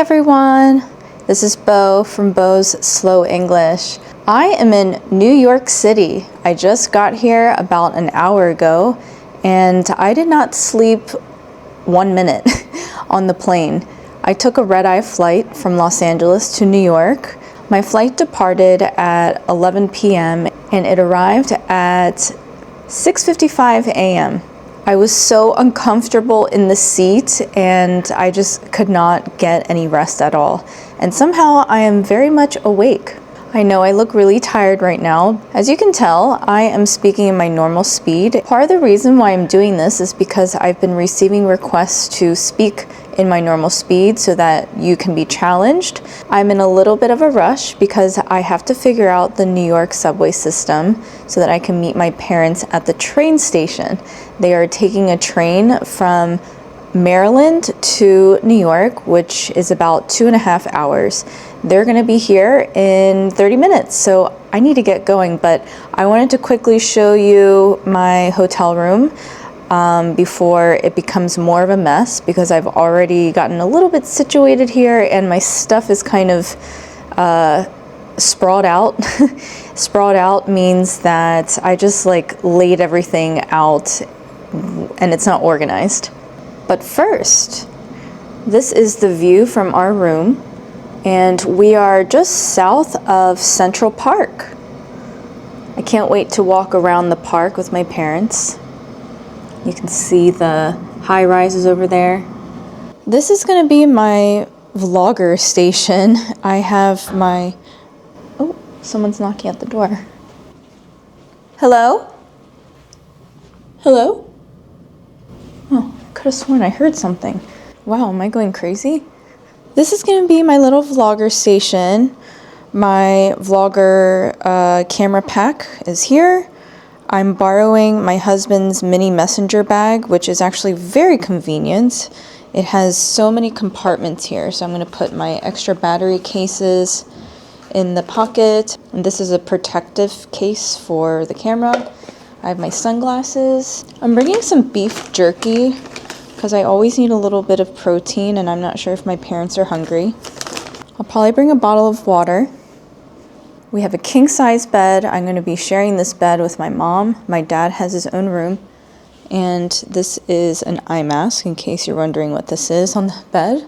everyone, this is Bo from Bo's Slow English. I am in New York City. I just got here about an hour ago and I did not sleep 1 minute on the plane. I took a red-eye flight from Los Angeles to New York. My flight departed at 11 p.m. and it arrived at 6:55 a.m. I was so uncomfortable in the seat and I just could not get any rest at all. And somehow I am very much awake. I know I look really tired right now. As you can tell, I am speaking in my normal speed. Part of the reason why I'm doing this is because I've been receiving requests to speak in my normal speed so that you can be challenged. I'm in a little bit of a rush because I have to figure out the New York subway system so that I can meet my parents at the train station. They are taking a train from Maryland to New York, which is about 2.5 hours. They're gonna be here in 30 minutes, so I need to get going, but I wanted to quickly show you my hotel room before it becomes more of a mess, because I've already gotten a little bit situated here and my stuff is kind of sprawled out. Sprawled out means that I just like laid everything out and it's not organized. But first, this is the view from our room, and we are just south of Central Park. I can't wait to walk around the park with my parents. You can see the high rises over there. This is gonna be my vlogger station. I have my, oh, someone's knocking at the door. Hello? Hello? Oh, could have sworn I heard something. Wow, am I going crazy? This is gonna be my little vlogger station. My vlogger camera pack is here. I'm borrowing my husband's mini messenger bag, which is actually very convenient. It has so many compartments here, so I'm gonna put my extra battery cases in the pocket. And this is a protective case for the camera. I have my sunglasses. I'm bringing some beef jerky because I always need a little bit of protein and I'm not sure if my parents are hungry. I'll probably bring a bottle of water. We have a king-size bed. I'm going to be sharing this bed with my mom. My dad has his own room. And this is an eye mask, in case you're wondering what this is on the bed.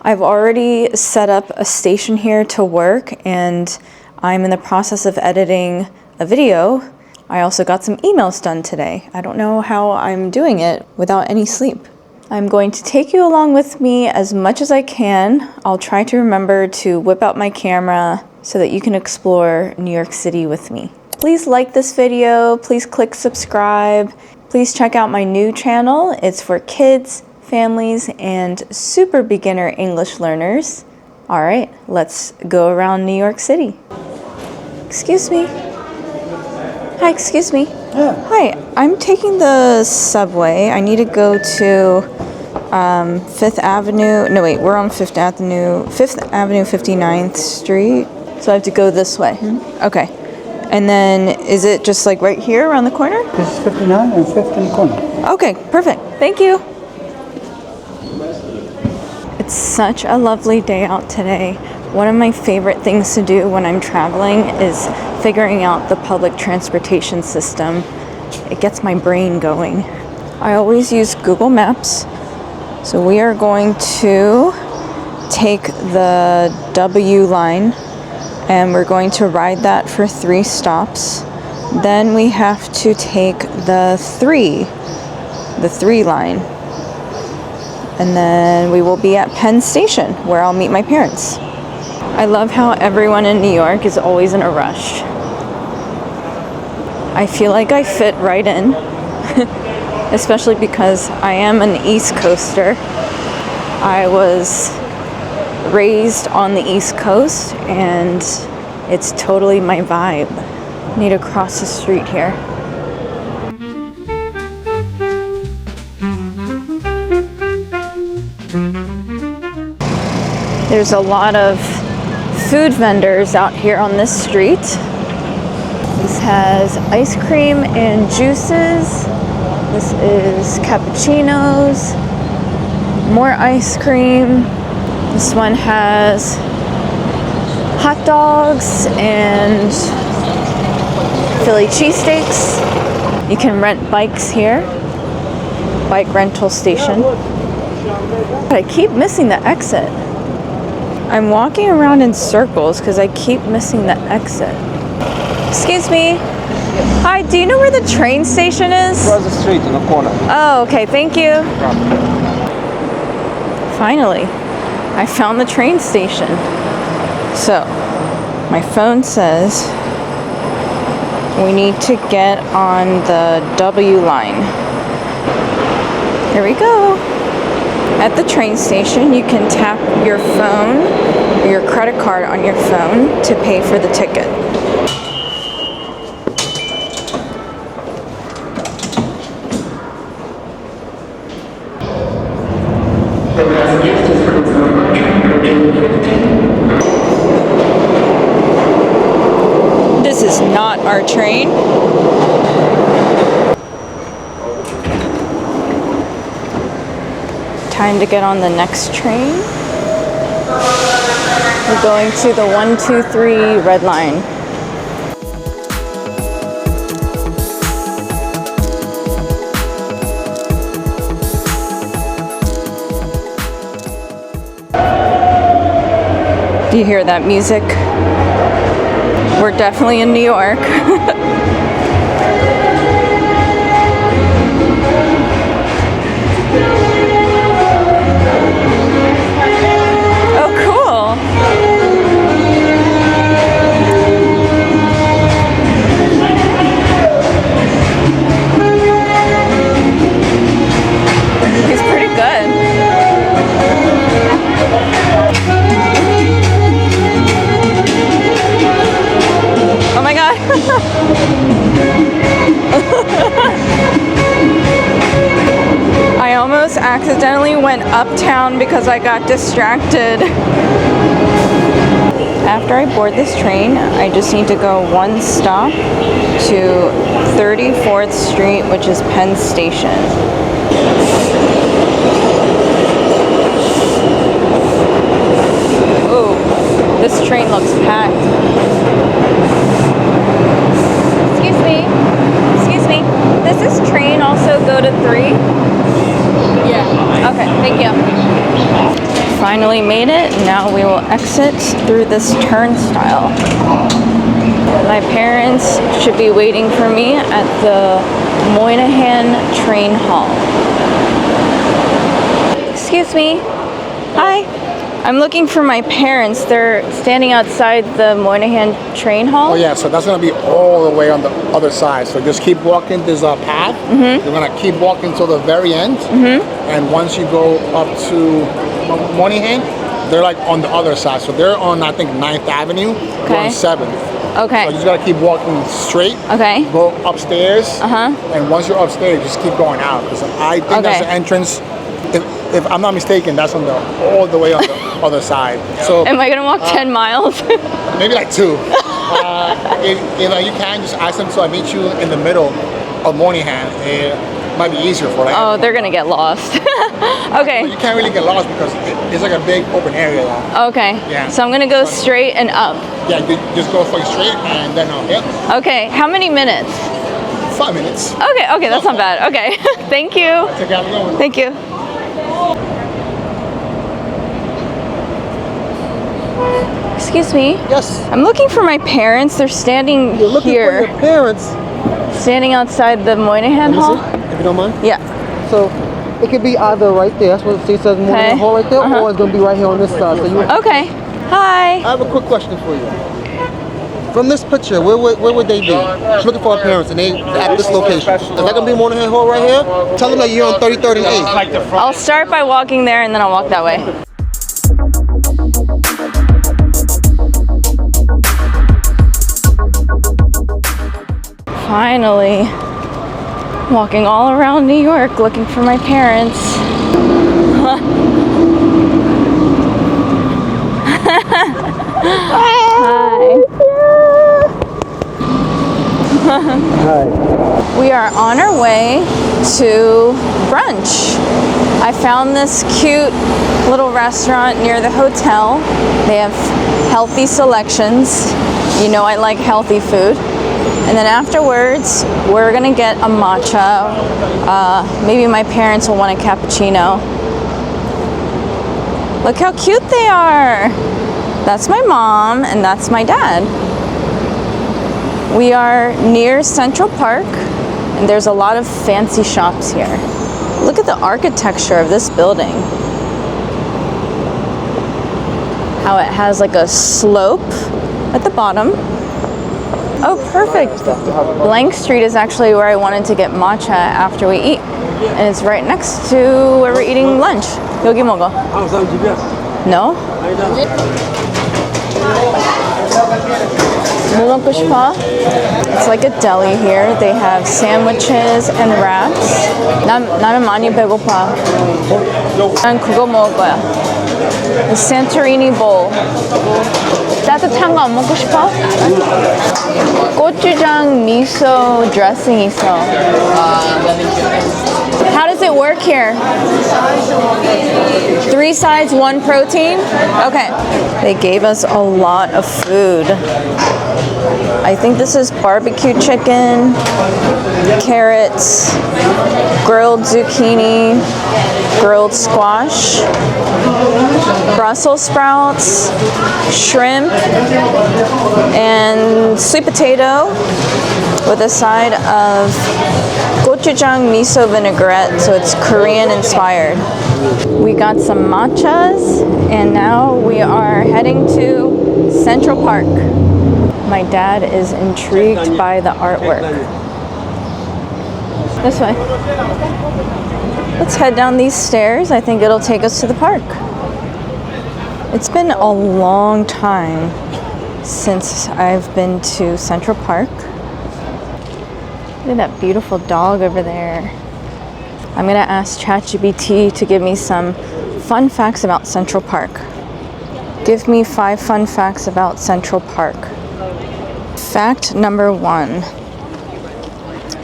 I've already set up a station here to work, and I'm in the process of editing a video. I also got some emails done today. I don't know how I'm doing it without any sleep. I'm going to take you along with me as much as I can. I'll try to remember to whip out my camera so that you can explore New York City with me. Please like this video, please click subscribe. Please check out my new channel. It's for kids, families, and super beginner English learners. All right, let's go around New York City. Excuse me. Hi, excuse me. Yeah. Hi, I'm taking the subway. I need to go to 5th Avenue. No, wait, we're on 5th Avenue, 59th Street. So I have to go this way. Mm-hmm. Okay. And then is it just like right here around the corner? This is 59 and 5th in the corner. Okay, perfect. Thank you. It's such a lovely day out today. One of my favorite things to do when I'm traveling is figuring out the public transportation system. It gets my brain going. I always use Google Maps. So we are going to take the W line and we're going to ride that for 3 stops. Then we have to take the 3 line. And then we will be at Penn Station where I'll meet my parents. I love how everyone in New York is always in a rush. I feel like I fit right in, especially because I am an East Coaster. I was raised on the East Coast and it's totally my vibe. Need to cross the street here. There's a lot of food vendors out here on this street. This has ice cream and juices. This is cappuccinos, more ice cream. This one has hot dogs and Philly cheesesteaks. You can rent bikes here. Bike rental station. I keep missing the exit. I'm walking around in circles because I keep missing the exit. Excuse me. Hi, do you know where the train station is? Across the street in the corner. Oh, okay, thank you. Finally, I found the train station. So, my phone says we need to get on the W line. Here we go. At the train station, you can tap your phone or your credit card on your phone to pay for the ticket. This is not our train. Time to get on the next train. We're going to the 123 red line. Do you hear that music? We're definitely in New York. Oh, cool. He's pretty good. Oh my God. I almost accidentally went uptown because I got distracted. After I board this train, I just need to go one stop to 34th Street, which is Penn Station. Ooh, this train looks packed. Excuse me. Excuse me. Does this train also go to 3? Yeah. Okay, thank you. Finally made it. Now we will exit through this turnstile. My parents should be waiting for me at the Moynihan train hall. Excuse me. Hi. I'm looking for my parents. They're standing outside the Moynihan train hall. Oh yeah, so that's gonna be all the way on the other side. So just keep walking. There's a path. You're gonna keep walking till the very end. And once you go up to Moynihan, they're like on the other side. So they're on, I think, 9th Avenue. We're on 7th. Okay. So you just gotta keep walking straight. Okay. Go upstairs. Uh-huh. And once you're upstairs, just keep going out. Because I think that's the entrance. If I'm not mistaken, that's on all the way on the other side. So am I gonna walk 10 miles? Maybe like 2. If you can just ask them, so I meet you in the middle of Moynihan. It might be easier for like. Oh, they're gonna get lost. Okay. But you can't really get lost because it's like a big open area. Okay. Yeah. So I'm gonna go straight and up. Yeah, you just go for straight and then up. Yeah. Okay. How many minutes? 5 minutes. Okay. Okay, that's not bad. Okay. Thank you. Take care, have a good one. Thank you. Excuse me. Yes. I'm looking for my parents. They're standing You're looking here. for your parents. Standing outside the Moynihan Let me Hall. see, if you don't mind. Yeah. So it could be either right there. That's what it says Moynihan Hall right there, or it's gonna be right here on this side. So you. Okay. Hi. I have a quick question for you. From this picture, where would they be? She's looking for her parents, and they at this location. Is that gonna be Moynihan Hall right here? Tell them that you're on 33rd and 8th. I'll start by walking there and then I'll walk that way. Finally, walking all around New York looking for my parents. Hi. Hi. We are on our way to brunch. I found this cute little restaurant near the hotel. They have healthy selections. You know I like healthy food. And then afterwards, we're gonna get a matcha. Maybe my parents will want a cappuccino. Look how cute they are. That's my mom and that's my dad. We are near Central Park and there's a lot of fancy shops here. Look at the architecture of this building. How it has like a slope at the bottom. Oh, perfect. Blank Street is actually where I wanted to get matcha after we eat. And it's right next to where we're eating lunch. 여기 먹어. No? 뭐 먹고 싶어? It's like a deli here. They have sandwiches and wraps. 나는 많이 배고파. 난 그거 먹을 거야. The Santorini bowl. 따뜻한 거 안 먹고 싶어? 고추장 미소 드레싱 있어. How does it work here? 3 sides, 1 protein? Okay. They gave us a lot of food. I think this is barbecue chicken, carrots, grilled zucchini, grilled squash, Brussels sprouts, shrimp, and sweet potato with a side of gochujang miso vinaigrette, so it's Korean inspired. We got some matchas, and now we are heading to Central Park. My dad is intrigued by the artwork. This way. Let's head down these stairs. I think it'll take us to the park. It's been a long time since I've been to Central Park. Look at that beautiful dog over there. I'm gonna ask ChatGPT to give me some fun facts about Central Park. Give me 5 fun facts about Central Park. Fact number 1.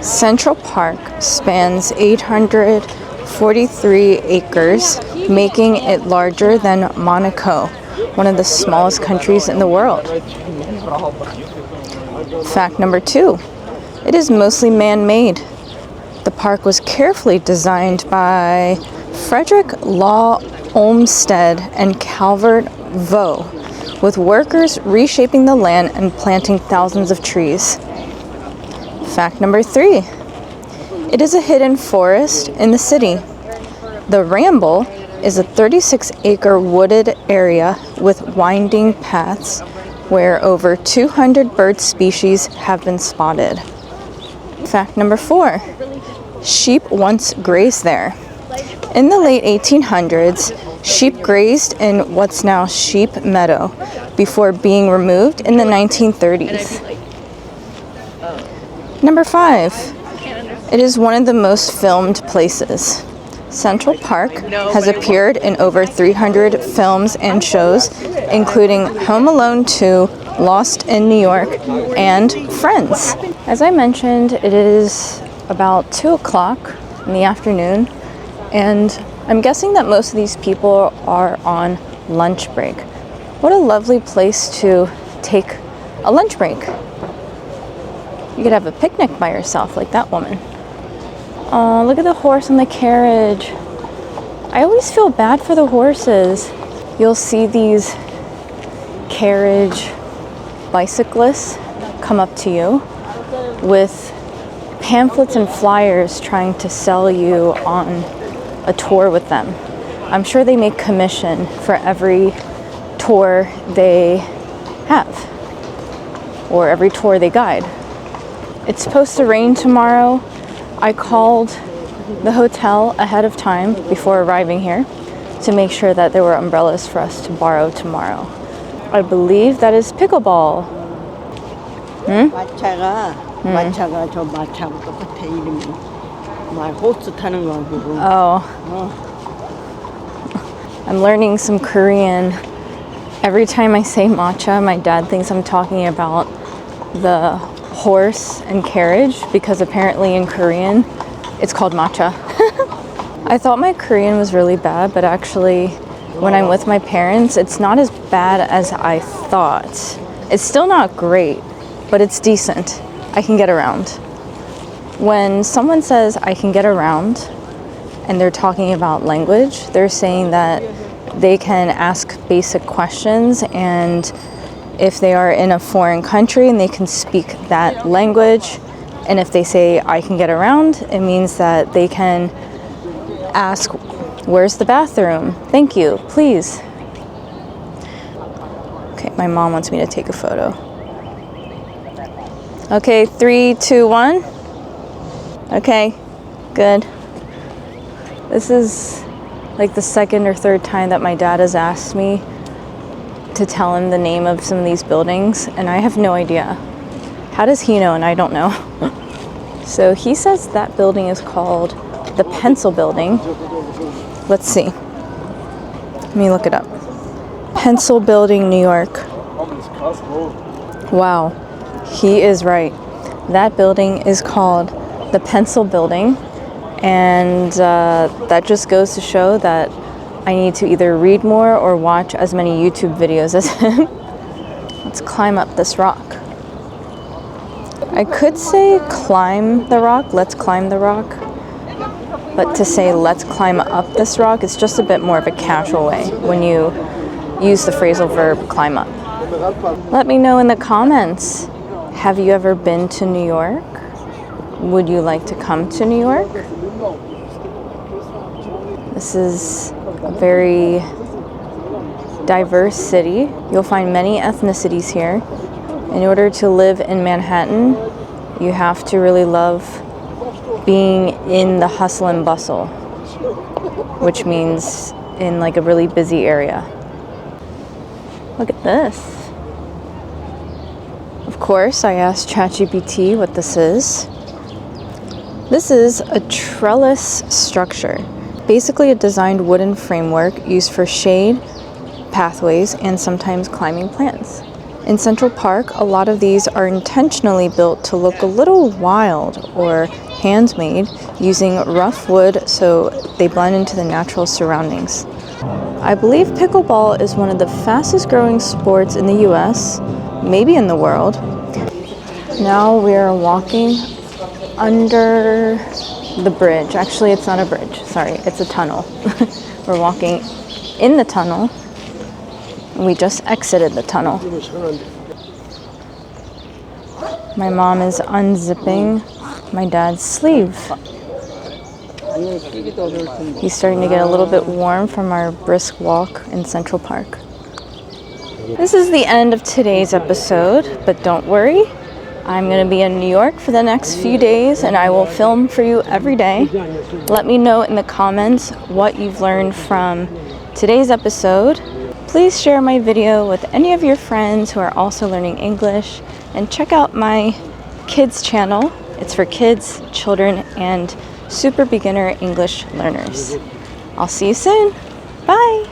Central Park spans 843 acres, making it larger than Monaco, one of the smallest countries in the world. Fact number 2. It is mostly man-made. The park was carefully designed by Frederick Law Olmsted and Calvert Vaux, with workers reshaping the land and planting thousands of trees. Fact number 3. It is a hidden forest in the city. The Ramble is a 36-acre wooded area with winding paths where over 200 bird species have been spotted. Fact number 4. Sheep once grazed there. In the late 1800s, sheep grazed in what's now Sheep Meadow before being removed in the 1930s. Number 5. It is one of the most filmed places. Central Park has appeared in over 300 films and shows, including Home Alone 2, Lost in New York, and Friends. As I mentioned, it is about 2 o'clock in the afternoon, and I'm guessing that most of these people are on lunch break. What a lovely place to take a lunch break. You could have a picnic by yourself like that woman. Oh, look at the horse and the carriage. I always feel bad for the horses. You'll see these carriage bicyclists come up to you with pamphlets and flyers trying to sell you on a tour with them. I'm sure they make commission for every tour they have or every tour they guide. It's supposed to rain tomorrow. I called the hotel ahead of time before arriving here to make sure that there were umbrellas for us to borrow tomorrow. I believe that is pickleball. 마차가 저 마차하고 똑같아 이름이. 말 호스 타는 거 보고. Oh. I'm learning some Korean. Every time I say matcha, my dad thinks I'm talking about the horse and carriage because apparently in Korean it's called matcha. I thought my Korean was really bad, but actually, when I'm with my parents, it's not as bad as I thought. It's still not great, but it's decent. I can get around. When someone says I can get around and they're talking about language, they're saying that they can ask basic questions, and if they are in a foreign country and they can speak that language, and if they say I can get around, it means that they can ask, where's the bathroom? Thank you, please. Okay, my mom wants me to take a photo. Okay, 3, 2, 1. Okay, good. This is like the second or third time that my dad has asked me to tell him the name of some of these buildings, and I have no idea. How does he know and I don't know? So he says that building is called the Pencil Building. Let's see. Let me look it up. Pencil Building, New York. Wow, he is right. That building is called the Pencil Building, and that just goes to show that I need to either read more or watch as many YouTube videos as him. Let's climb up this rock. I could say climb the rock, let's climb the rock. But to say let's climb up this rock is just a bit more of a casual way when you use the phrasal verb climb up. Let me know in the comments, have you ever been to New York? Would you like to come to New York? This is a very diverse city. You'll find many ethnicities here. In order to live in Manhattan, you have to really love being in the hustle and bustle, which means in like a really busy area. Look at this. Of course, I asked ChatGPT what this is. This is a trellis structure, basically a designed wooden framework used for shade, pathways, and sometimes climbing plants. In Central Park, a lot of these are intentionally built to look a little wild or handmade, using rough wood so they blend into the natural surroundings. I believe pickleball is one of the fastest growing sports in the US, maybe in the world. Now we are walking under the bridge. Actually, it's not a bridge, sorry, it's a tunnel. We're walking in the tunnel. We just exited the tunnel. My mom is unzipping my dad's sleeve. He's starting to get a little bit warm from our brisk walk in Central Park. This is the end of today's episode, but don't worry. I'm going to be in New York for the next few days, and I will film for you every day. Let me know in the comments what you've learned from today's episode. Please share my video with any of your friends who are also learning English, and check out my kids channel. It's for kids, children, and super beginner English learners. I'll see you soon. Bye!